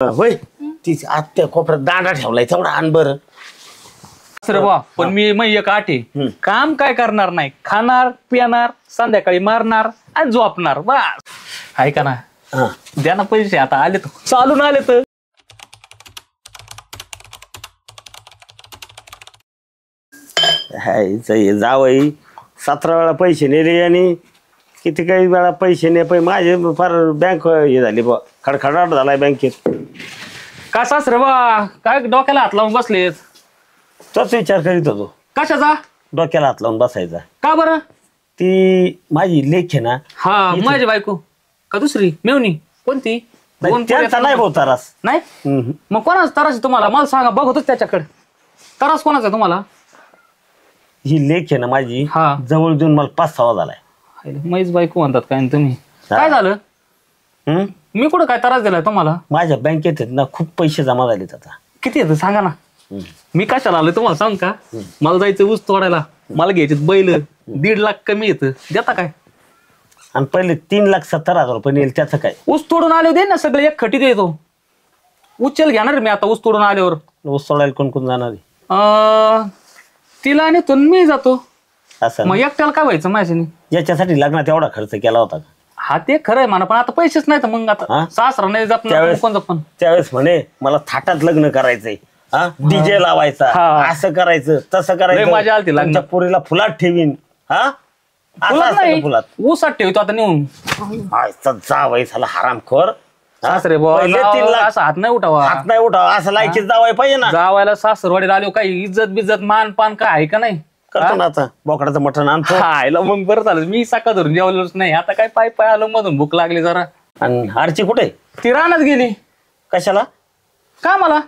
होय ती आत्या कोपऱ्यात दांडा ठेवलाय तेवढा आण बरं. सर बा पण मी मग एक आटे काम काय करणार नाही, खाणार पिणार संध्याकाळी मारणार आणि झोपणार बस. आहे का ना? द्या ना पैसे आता आले तर चालून आले तर. जावई 17 वेळा पैसे नेले आणि किती काही वेळा पैसे ने पण माझे फार बँक हे झाली बा खडखडाट झालाय बँकेत. का सासरे बा काय डोक्याला हात लावून बसलेत? तोच विचार करीत होतो कशाचा? डोक्याला हात लावून बसायचा. का बरं? ती माझी लेख आहे ना. हा माझी बायको का दुसरी मेवणी कोणती? त्यांचा नाही भाऊ तरास. नाही मग कोणाच तरास आहे तुम्हाला? मला सांगा बघतोच त्याच्याकडे. तरास कोणाचा आहे तुम्हाला? ही लेख आहे ना माझी हा जवळ देऊन मला 5-6 झालाय. मैच बायको म्हणतात काय तुम्ही? काय झालं? मी कुठं काय त्रास दिलाय तुम्हाला? माझ्या बँकेत ना खूप पैसे जमा झालेत आता. किती येतं सांगा ना. मी कशाला आलोय तुम्हाला सांग का? मला जायचं ऊस तोडायला, मला घ्यायचे बैल 1.5 लाख कमी येतं देता काय? आणि पहिले 3,70,000 रुपये नेल त्याचं काय? ऊस तोडून आले दे ना सगळे एक खटी देतो. उचल घेणार मी आता ऊस तोडून आल्यावर. ऊस तोडायला कोण कोण जाणार आहे? तिला आणि तो मी जातो. असं मग एकट्याला काय व्हायचं माझ्याने? याच्यासाठी लग्नात एवढा खर्च केला होता का? हा ते खरंय म्हणा पण आता पैसेच नाही तर मग आता सासरा नाही जपणार कोण जपन? त्यावेळेस म्हणे मला थाटात लग्न करायचंय, डीजे लावायचा, असं करायचं तसं करायचं, मजा आली लग्नाच्या पोरीला फुलात ठेवीन. फुलात ऊसात ठेवतो आता नेऊन. जावाय झाला हरामखोर. सासरे असं हात नाही उठावा, हात नाही उठावा असं लायकीच जावाय पाहिजे ना. जावायला सासरवाडीला आलो काही इज्जत बिज्जत मान पान काय आहे का नाही? करतो ना आता बोकडाचं मटण आणतो. खायला मग बरं झालं मी सकाळ धरून जेवलोच नाही. आता काय पाय पाय आलो मधून भूक लागली जरा. आणि आरची कुठे? ती रानात गेली. कशाला? का मला?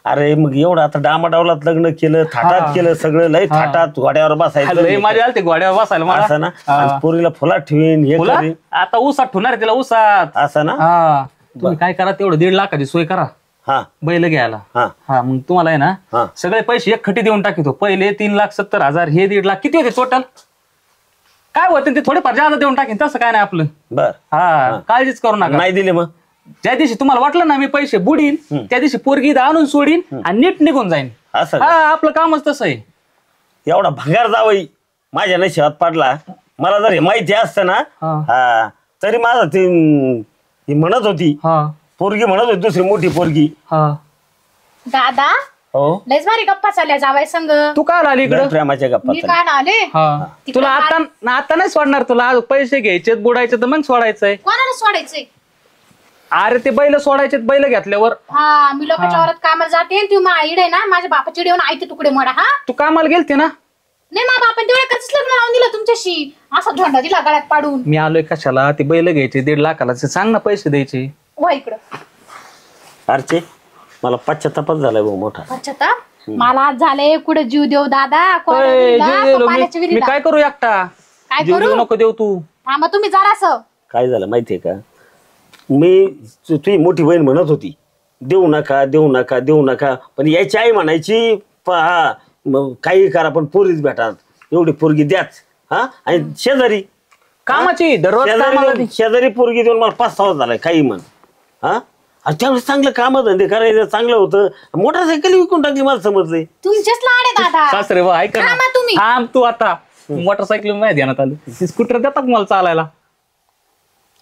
अरे मग एवढं आता डामाडावलात लग्न केलं, थाटात केलं सगळं, लय थाटात घोड्यावर बसायचं. माझ्या आलते घोड्यावर बसायला मला असं ना. पोरीला फुलात ठेवीन हे करीन. आता ऊसात ठेवणार तिला ऊसात. असं ना. तुम्ही काय करा तेवढं 1.5 लाखाची सोय करा बैल घ्यायला. हा मग तुम्हाला आहे ना सगळे पैसे एक खटी देऊन टाकितो. पहिले 3,70,000 हे 1.5 लाख किती होते टोटल? काय होते ते थोडेफार जादा देऊन टाकेन तसं काय नाही आपलं. बर हा काळजीच करू नका. नाही दिले मग ज्या दिवशी तुम्हाला वाटलं ना मी पैसे बुडीन त्या दिवशी पोरगी आणून सोडीन आणि नीट निघून जाईन. असं हा आपलं कामच तसं आहे. एवढा भंगार जावई माझ्या नशिबात पडला. मला जर हे माहिती असतं ना तरी माझा ती म्हणत होती पोरगी म्हणत होती दुसरी मोठी पोरगी. दादा हो लयच भारी गप्पा चालल्या जावाय संग. तू काय आली इकडे? प्रेमाच्या गप्पा मी काय आले तुला आता नाही सोडणार. तुला पैसे घ्यायचे बुडायचे तर मग सोडायचंय. कोणाला सोडायचंय? अरे ते बैल सोडायचे बैल घेतल्यावर. हा मी लोकांच्या वरात कामाला जाते ती आईड आहे ना माझ्या बापाची येऊन आयते तुकडे मोडा. हा तू कामाला गेलते ना? नाही मा बापाने तेवढं कसं लग्न लावून दिलं तुमच्याशी? असा झोंडा दिला गळ्यात पाडून. मी आलोय कशाला? ते बैल घ्यायचे 1.5 लाखाला सांग ना पैसे द्यायचे. हो इकडं. अरचे मला पश्चातापच झालाय भाऊ मोठा. पश्चाताप मला आज झाले. कुठे जीव देऊ दादा? मी काय करू एकटा? काय जीव करू? देऊ नको देऊ तू. हा मग तुम्ही जरा असं काय झालं माहितीये का? मी तुझी मोठी बहीण म्हणत होती देऊ नका देऊ नका देऊ नका, पण याची आई म्हणायची काही करा पण पोरीच भेटा, एवढी पोरगी द्याच. आणि शेजारी कामाची दररोज शेजारी पोरगी देऊन मला 5-6 झालाय काही म्हण. त्यावेळेस चांगलं काम धंदे करायचं चांगलं होतं. मोटरसायकल विकून टाकली मला समजलंय. तुमचेच लाड आहे दादा. सासरे बा ऐक ना तुम्ही थांब तू आता. मोटरसायकल नाही ध्यानात आलं. स्कूटर देतात मला चालायला.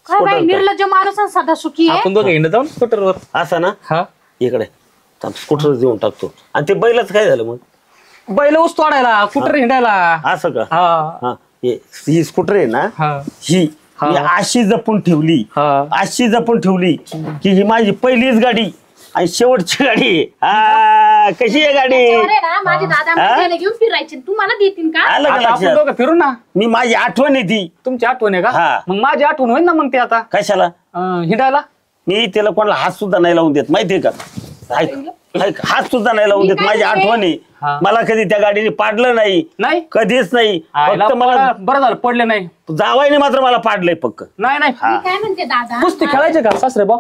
काय बाई निर्लज्ज माणूस आणि सदा सुखी आहे. आपण दोघं हिंड जाऊन स्कूटरवर. असं ना. हा इकडे स्कूटर देऊन टाकतो. आणि ते बैलाच काय झालं मग? बैल ऊस तोडायला स्कूटर हिंडायला. असं का? ही स्कूटर आहे ना ही अशी जपून ठेवली अशी जपून ठेवली की ही माझी पहिलीच गाडी आणि शेवटची गाडी. कशी आहे गाडी? माझे दादा घेऊन फिरायचे तुम्हाला देतील का? आपण दोघं फिरू ना. मी माझी आठवण येते. तुमची आठवण आहे का? मग माझी आठवण होईल ना मग ते आता. कशाला? हिंडायला. मी त्याला कोणाला हात सुद्धा नाही लावून देत माहितीये का? हात सुद्धा नाही लावून देत. माझी आठवण आहे. मला कधी त्या गाडीने पाडलं नाही कधीच नाही. फक्त मला बरं झालं पडले नाही. जावायने मात्र मला पाडलंय पक्क. नाही काय म्हणते दादा? कुस्ती खेळायचे का सासरे बा?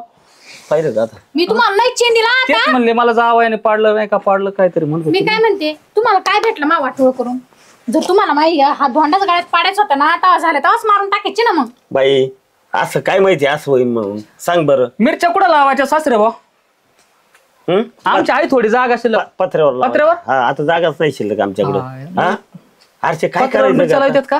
पाहिलं का आता? मी तुम्हाला नाही चेन दिला तेच म्हणले मला जावायने पाडलं नाही का पाडलं काहीतरी म्हणतो. मी काय म्हणते तुम्हाला काय भेटलं मा वाटोळ करून? जर तुम्हाला माहिती हा धोंडाच गाड्यात पाडायचा होता ना तेव्हा झालं तेव्हाच मारून टाकायचे ना मग. बाई असं काय माहिती असं होईल म्हणून सांग बरं. मिरच्या कुठं लावायच्या सासरे भाऊ? आमची आहे थोडी जागा शिल्लक. पत्र्यावर पत्र्यावर? हा आता जागाच नाही शिल्लक आमच्याकडे. हा अरे काय पत्र्यावर मिरच्या करायचं लावतात का?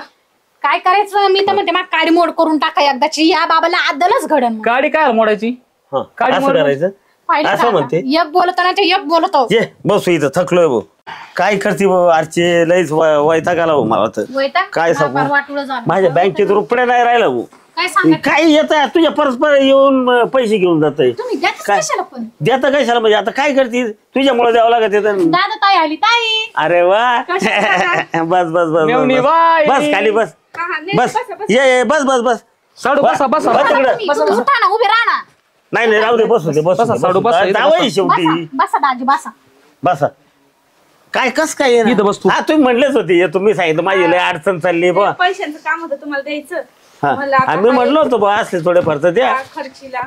काय करायचं मी तर म्हणते मग काडी मोड करून टाका एकदाची. या बाबाला आदलच घडन. गाडी काय मोडायची? काडी असं मोड- करायचं पाहिलं असं का म्हणते. आता? एक बोलतो ना ते एक बोलतो. ये बसू इथं थकलोय भाऊ. काय करते भाऊ आरचे लईच वैताग आला भाऊ मला तर. वैताग? काय सांगू फार वाटुळं झालं. माझ्या बँकेत रुपये नाही राहिला भाऊ. काय सांगा काय येत तुझ्या परस्पर येऊन पैसे घेऊन जात तुम्ही द्याच काय? कशाला पण? देता कशाला म्हणजे आता काय करते तुझ्यामुळे द्यावं लागत येतं. दादा ताई आली ताई. अरे वा बस बस बस मेवणी बस बाई. बस खाली बस बस ये बस बस बस साडू बसा बसा बस बसा. तिकडं. तुम्ही उठा ना उभे राहा ना. नाही नाही राहू दे बसू दे बसू बसा, साडू बसा, दे इथं जावई बसा. शेवटी बसा बसा दाजी बसा. बसा काय कस काय येणार? इथं बस तू. हा तुम्ही म्हणलेच होते ये तुम्ही सांगितलं माझी लय अडचण चालली बा. पैशांचं काम होतं तुम्हाला द्यायचं हा मला आता आम्ही म्हणलो होतो बा असले थोडे फार द्या. त्या खर्चीला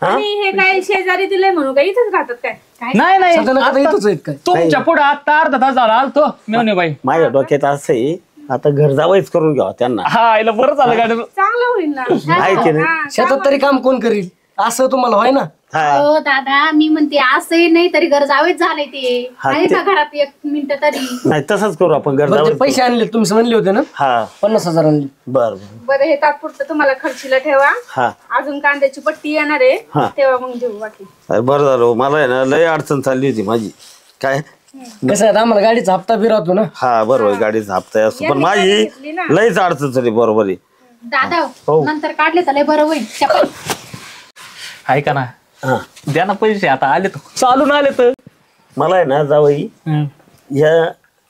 आणि हे काय शेजारी दिलंय म्हणून काय इथेच राहतात काय? नाही नाही सध्याला आता इथंच आहेत काय? तुमच्या पुढे आता अर्धा तास झाला आलतो मेवणी बाई. माझ्या डोक्यात असं आहे आता घर जावईच करून घ्यावा त्यांना. हा आईला बरं झालं गाडी. चांगलं होईल ना. आहे की नाही? हा, शेतात तरी काम कोण करील असं तुम्हाला व्हाय ना. हा हो दादा मी म्हणते असंही नाही तरी घर जावेच झालंय ते. हा, आहे ते- का घरात एक मिनिट तरी? नाही तसंच करू आपण घर बरं ते जावईच करू. पैसे आणले तुम्ही म्हणले होते ना हा 50,000 आणले. बर बर बरं हे तात्पुरतं तुम्हाला खर्चीला ठेवा. हा अजून कांद्याची पट्टी येणार हा. आहे तेव्हा मग देऊ बाकी. अरे बरं झालं हो. मला आहे ना लय अडचण चालली होती माझी. काय कसं आहे आता आम्हाला गाडीचा हप्ता बी राहतो ना. हा बरोबर आहे, गाडीचा हप्ता आहे असं पण यांनी माझी गाडी घेतली ना. लयच अडचण झाली बरोबर आहे. दादा हो. नंतर काढले तर लय बरं होईल. त्या पण- ऐका ना हा द्या ना पैसे आता आले तर चालून आले तर. मला आहे ना जावई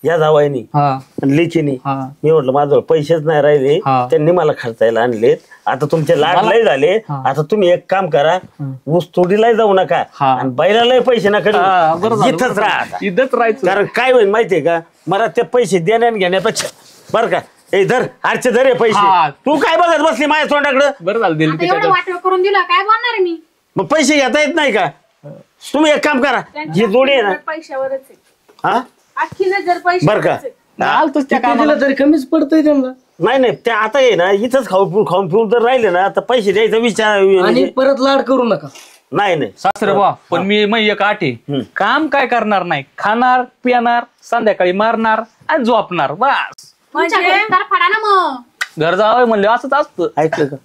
या जावाईनी हा लेखीनी हा मी म्हटलं माझ्याजवळ पैसेच नाही राहिले हा. त्यांनी मला खर्चायला आणलेत. आता तुमचे लाड लय झाले. हा. आता तुम्ही एक काम करा ऊस तोडीलाही जाऊ नका हा. आणि बैलालाही पैसे नका देऊ. हा, बरं झालं, इथंच बरं राहा झालं. आता. इथंच राहायचं. कारण काय होईल माहितीये का मला ते पैसे देण्या घेण्यापेक्षा बरं का ए धर आजचे धर हे पैसे. हा. तू काय बघत बसली माझ्या तोंडाकडं? बरं झालं दिली आता एवढं वाटलं करून दिलं काय बोलणार आहे मी? मग पैसे घेता येत नाही का? तुम्ही एक काम करा जी जोडी आहे ना पैशावरच आहे. हा अख्खी नजर बरं का पैशावरच आहे. आलतोच त्या किती कामाला. दिलं तरी कमीच पडतंय त्यांना. नाही नाही ते आता आहे ना इथंच खाऊन पिऊन जर राहिले ना तर पैसे द्यायचा विचार आणि म्हणजे परत लाड करू नका. नाही नाही सासरे बा पण मी एक आठ आहे. काम काय करणार नाही, खाणार पिणार संध्याकाळी मारणार आणि झोपणार बस. तुमच्या घरी तर फडा ना मग. घर जावं म्हणलं असंच असतं. ऐकलं का?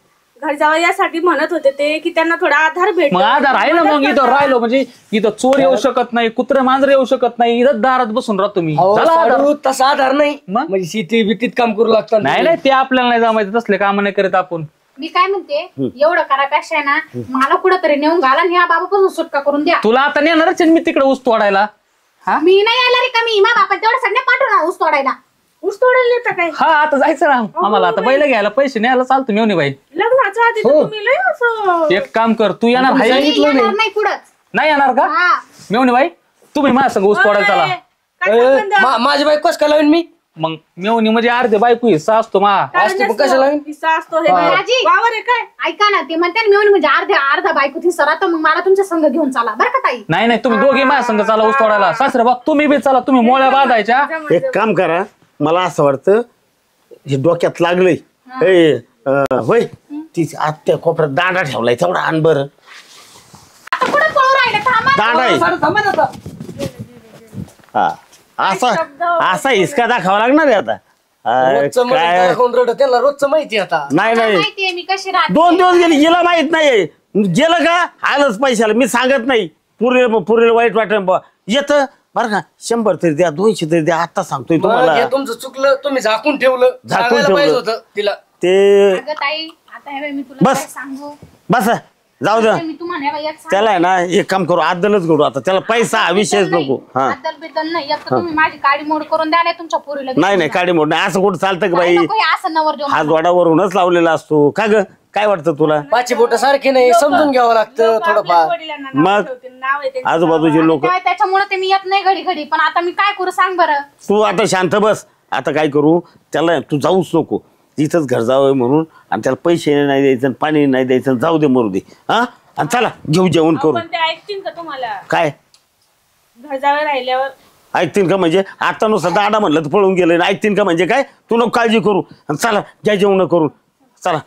घर जावं यासाठी म्हणत होते ते की त्यांना थोडा आधार भेट मग आधार आहे ना मग इथं राहिलो म्हणजे इथं चोर येऊ शकत नाही, कुत्रे मांजरे येऊ शकत नाही, इथं दारात बसून राहतो मी. अहो, झाला आधार. साडू तसा आधार नाही. मग? म्हणजे शेती बितीत काम करू लागतात. नाही नाही ते आपल्याला नाही जमायचं तसले काम नाही करत आपण. मी काय म्हणते एवढं करापेक्षा आहे ना मला कुठंतरी नेऊन घाला आणि ह्या बाबापासून सुटका करून द्या. तुला आता नेणारच आहे मी तिकडे ऊस तोडायला. मी नाही आला रे कमी मा बापा तेवढं सगळं पाठवणार ऊस तोडायला. ऊस तोडायला येतं काय? हा आता जायचं ना आम्हाला आता बैल घ्यायला पैसे न्यायला चालतो मेवणी बाई. लग्नाच्या आधी तर तुम्ही लय असं एक काम कर तू येणार मी आहे येणार नाही कुठंच. नाही येणार का हा मेवणी बाई? तुम्ही माझ्या संग ऊस तोडायला चला. काय संबंध? माझी बाईक कस का लावेन मी? मग मेवणी म्हणजे अर्धे बायको हिस्सा असतो मा. काय आज तू नसतं. कशाला लावीन? हिस्सा असतो हे बघ. राजी. वावर आहे काय? ऐका ना ते म्हणते मी म्हणजे अर्धा बायको ती सरा मग मला तुमच्या संग घेऊन चला बरं का ताई. नाही नाही तुम्ही दोघे माझ्या संग चला ऊस तोडायला. सासरे बा तुम्ही बी चला, तुम्ही मोळ्या बांधायच्या. एक काम करा मला असं वाटतं हे डोक्यात लागलंय. ए, होय ती आत्या कोपऱ्यात दांडा ठेवलाय तेवढा आण बरं. आता कुठं पळू राहिले थांबा. दांडा आहे साडू थांबा ना आता. हा असा हिसका दाखवा लागणार आहे आता. रोजचं मध्ये काय दाखवून रडत. त्यांना रोजचं माहिती आता. नाही मला नाही माहितीये मी कशी राहते. 2 दिवस गेले गेला माहित नाही गेलं का आलंच पैशाला मी सांगत नाही. पुरीला वाईट वाटत येतं बरं का 100 तरी द्या 200 तरी द्या आता सांगतोय मग तुम्हाला. हे तुमचं चुकलं. तुम्ही झाकून ठेवलं. झाकून सांगायला ठेवलं. पाहिजे होतं तिला. ते अगं ताई आता हे बाई मी तुला बस. काय सांगू. बस जाऊ द्या मी तुम्हाला हे बाई एक त्याला आहे ना एक काम करू आदलच करू आता त्याला पैसा हा विषयच नको. हा अद्दल बिद्दल नाही एक तर तुम्ही माझी काडी मोड करून द्या नाही तुमच्या पोरीला नाही नाही काडी मोड नाही असं कुठं चालतं का बाई? नको हे असं नवर देऊन. हा जोडावरूनच लावलेला असतो का ग? काय वाटतं तुला? पाची बोट सारखे नाही समजून घ्यावं लागतं आपल्या थोडंफार. वडिलांना नाव मग ठेवतील, नाव आहे त्यांचं. आजूबाजूचे लोक त्याच्यामुळे ते मी येत नाही घडी घडी पण आता मी काय करू सांग बरं. तू आता शांत बस. आता काय करू त्याला तू जाऊच नको तिथंच घर जावं म्हणून आणि त्याला पैसे नाही द्यायचं आणि पाणी नाही द्यायचं आणि जाऊ दे मरू दे. हा आणि चला घेऊ जेवण करू. पण ते ऐकतील का तुम्हाला? काय घर जावे राहिल्यावर ऐकतील का म्हणजे आता नुसतं दाडा म्हणलं तर पळून गेलं ऐकतील का म्हणजे काय? तू नको काळजी करू आणि चला घ्या जेवण करून चला.